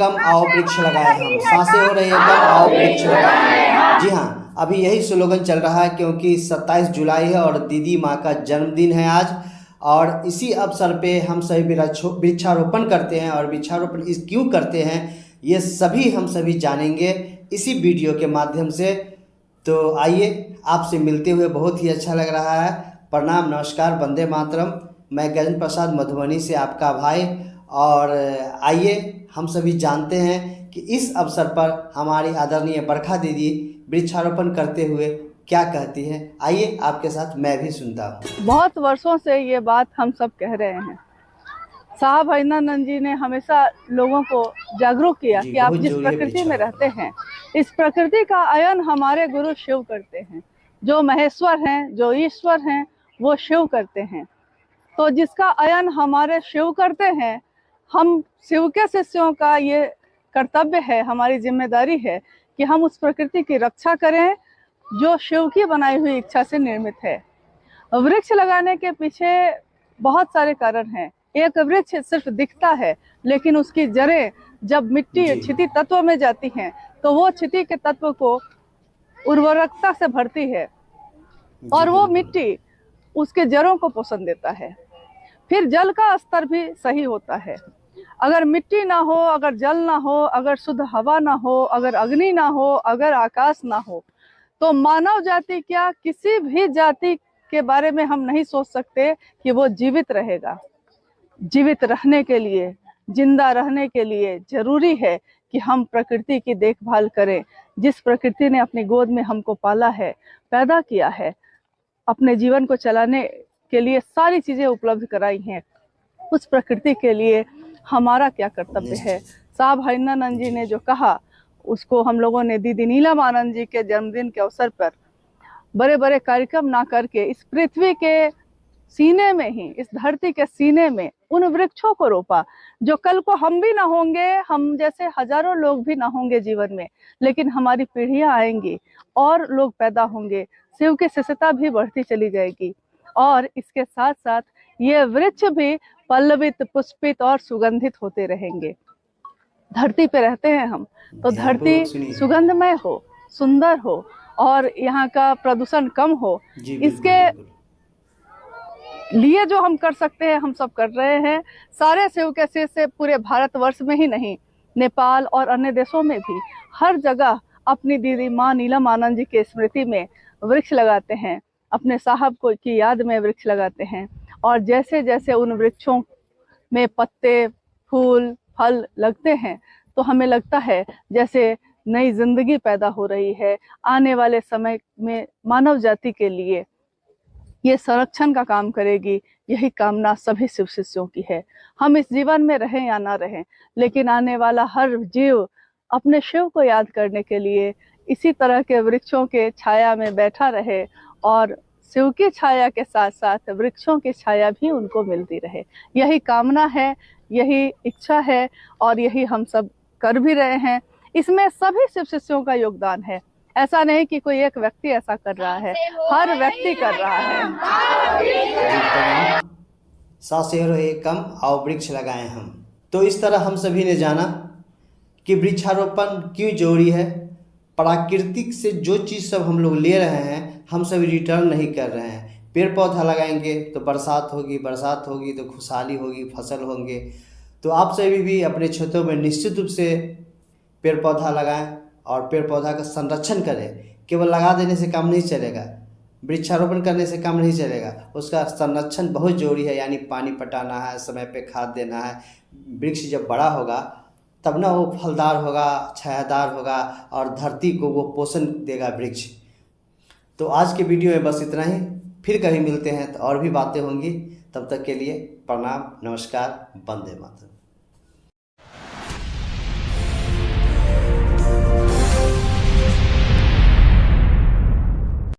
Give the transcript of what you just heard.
कम आओ वृक्ष लगाएं हम, सांसें हो रही है कम आओ वृक्ष लगाएं। जी हाँ, अभी यही स्लोगन चल रहा है क्योंकि 27 जुलाई है और दीदी माँ का जन्मदिन है आज। और इसी अवसर पे हम सभी वृक्षारोपण करते हैं, और वृक्षारोपण इस क्यों करते हैं ये सभी हम सभी जानेंगे इसी वीडियो के माध्यम से। तो आइए, आपसे मिलते हुए बहुत ही अच्छा लग रहा है। प्रणाम, नमस्कार, वंदे मातरम। मैं गजेंद्र प्रसाद मधुबनी से आपका भाई। और आइए हम सभी जानते हैं कि इस अवसर पर हमारी आदरणीय बरखा दीदी वृक्षारोपण करते हुए क्या कहती है। आइए आपके साथ मैं भी सुनता हूँ। बहुत वर्षों से ये बात हम सब कह रहे हैं। साहब अभिनंदन जी ने हमेशा लोगों को जागरूक किया जी, कि आप बहुत जिस जरूरी है प्रकृति में रहते वृक्षारोपण। हैं, इस प्रकृति का अयन हमारे गुरु शिव करते हैं। जो महेश्वर हैं, जो ईश्वर हैं, वो शिव करते हैं। तो जिसका अयन हमारे शिव करते हैं, हम शिव के शिष्यों का ये कर्तव्य है, हमारी जिम्मेदारी है कि हम उस प्रकृति की रक्षा करें जो शिव की बनाई हुई इच्छा से निर्मित है। वृक्ष लगाने के पीछे बहुत सारे कारण हैं। एक वृक्ष सिर्फ दिखता है, लेकिन उसकी जड़ें जब मिट्टी क्षिति तत्व में जाती हैं तो वो क्षिति के तत्व को उर्वरकता से भरती है और वो मिट्टी उसके जड़ों को पोषण देता है। फिर जल का स्तर भी सही होता है। अगर मिट्टी ना हो, अगर जल ना हो, अगर शुद्ध हवा ना हो, अगर अग्नि ना हो, अगर आकाश ना हो, तो मानव जाति क्या, किसी भी जाति के बारे में हम नहीं सोच सकते कि वो जीवित रहेगा। जीवित रहने के लिए, जिंदा रहने के लिए जरूरी है कि हम प्रकृति की देखभाल करें। जिस प्रकृति ने अपनी गोद में हमको पाला है, पैदा किया है, अपने जीवन को चलाने के लिए सारी चीजें उपलब्ध कराई हैं, उस प्रकृति के लिए हमारा क्या कर्तव्य है। साहब अभिनंदन जी ने जो कहा, उसको हम लोगों ने दीदी नीलम आनंद जी के जन्मदिन के अवसर पर बड़े बड़े कार्यक्रम ना करके इस पृथ्वी के सीने में ही, इस धरती के सीने में उन वृक्षों को रोपा जो कल को हम भी ना होंगे, हम जैसे हजारों लोग भी ना होंगे जीवन में, लेकिन हमारी पीढ़ियां आएंगी और लोग पैदा होंगे, शिव की शिष्यता भी बढ़ती चली जाएगी। और इसके साथ साथ ये वृक्ष भी पल्लवित, पुष्पित और सुगंधित होते रहेंगे। धरती पे रहते हैं हम, तो धरती सुगंधमय हो, सुंदर हो और यहाँ का प्रदूषण कम हो, इसके लिए जो हम कर सकते हैं हम सब कर रहे हैं। सारे शिव के शिष्य से पूरे भारतवर्ष में ही नहीं, नेपाल और अन्य देशों में भी हर जगह अपनी दीदी माँ नीलम आनंद जी के स्मृति में वृक्ष लगाते हैं, अपने साहब को की याद में वृक्ष लगाते हैं। और जैसे जैसे उन वृक्षों में पत्ते, फूल, फल लगते हैं तो हमें लगता है जैसे नई जिंदगी पैदा हो रही है। आने वाले समय में मानव जाति के लिए ये संरक्षण का काम करेगी, यही कामना सभी शिव शिष्यों की है। हम इस जीवन में रहें या ना रहें, लेकिन आने वाला हर जीव अपने शिव को याद करने के लिए इसी तरह के वृक्षों के छाया में बैठा रहे और शिव की छाया के साथ साथ वृक्षों की छाया भी उनको मिलती रहे। यही कामना है, यही इच्छा है और यही हम सब कर भी रहे हैं। इसमें सभी शिव शिष्यों का योगदान है। ऐसा नहीं कि कोई एक व्यक्ति ऐसा कर रहा है, हर व्यक्ति कर रहा है। सांसें रहे कम आओ वृक्ष लगाएं हम। तो इस तरह हम सभी ने जाना कि वृक्षारोपण क्यों जरूरी है। प्राकृतिक से जो चीज़ सब हम लोग ले रहे हैं हम सभी रिटर्न नहीं कर रहे हैं। पेड़ पौधा लगाएंगे तो बरसात होगी, बरसात होगी तो खुशहाली होगी, फसल होंगे। तो आप सभी भी अपने क्षेत्रों में निश्चित रूप से पेड़ पौधा लगाएं और पेड़ पौधा का संरक्षण करें। केवल लगा देने से काम नहीं चलेगा, वृक्षारोपण करने से काम नहीं चलेगा, उसका संरक्षण बहुत जरूरी है। यानी पानी पटाना है, समय पे खाद देना है। वृक्ष जब बड़ा होगा तब ना वो फलदार होगा, छायादार होगा और धरती को वो पोषण देगा वृक्ष। तो आज के वीडियो में बस इतना ही। फिर कहीं मिलते हैं तो और भी बातें होंगी। तब तक के लिए प्रणाम, नमस्कार, वंदे मातरम।